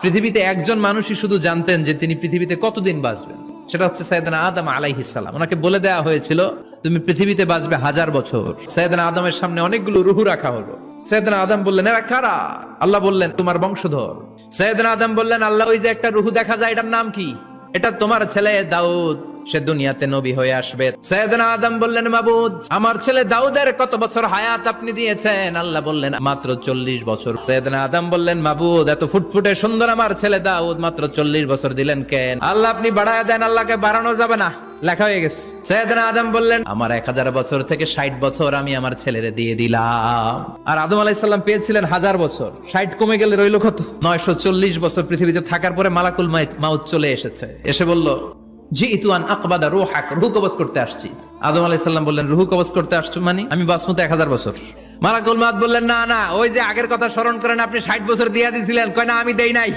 পৃথিবীতে একজন মানুষই শুধু জানতেন যে তিনি পৃথিবীতে কতদিন বাঁচবেন, সেটা হচ্ছে সাইয়েদনা আদম আলাইহিস সালাম। ওনাকে বলে দেওয়া হয়েছিল তুমি পৃথিবীতে বাঁচবে 1000 বছর। সাইয়েদনা আদমের সামনে অনেকগুলো রুহু রাখা হলো। সাইয়েদনা আদম বললেন এরা কারা? আল্লাহ বললেন তোমার বংশধর। সাইয়েদনা আদম বললেন আল্লাহ ওই যে একটা রুহু দেখা যায় এটার নাম কি? এটা তোমার ছেলে দাউদ, সে দুনিয়াতে নবী হয়ে আসবে। সাইয়েদনা আদম বললেন মাবুদ আমার ছেলে দাউদের কত বছর হায়াত আপনি দিয়েছেন? আল্লাহ বললেন মাত্র 40 বছর। সাইয়েদনা আদম বললেন মাবুদ এত ফুটফুটে সুন্দর আমার ছেলে দাউদ মাত্র 40 বছর দিলেন কেন? আল্লাহ আপনি বাড়ায় দেন, আল্লাহকে বাড়ানো যাবে না, লেখা হয়ে গেছে। সাইয়েদনা আদম বললেন আমার 1000 বছর থেকে 60 বছর আমি আমার ছেলেরে দিয়ে দিলাম। আর আদম আলাইহিস সালাম পেয়েছিলেন 1000 বছর, 60 কমে গেলে রইল কত? 940 বছর পৃথিবীতে থাকার পরে মালাকুল মাউত চলে এসেছে, এসে বলল জিইতু আন আকবাদা রূহাক, রূহ কবজ করতে আসছি। আদম আলাইহিস সালাম বললেন রূহ কবজ করতে আসছো মানে? আমি বাঁচবো তো 1000 বছর। মালাকুল মাউত বললেন না না, ওই যে আগের কথা স্মরণ করেন, আপনি 60 বছর দিয়ে দিয়েছিলেন। কয় না আমি দেই নাই।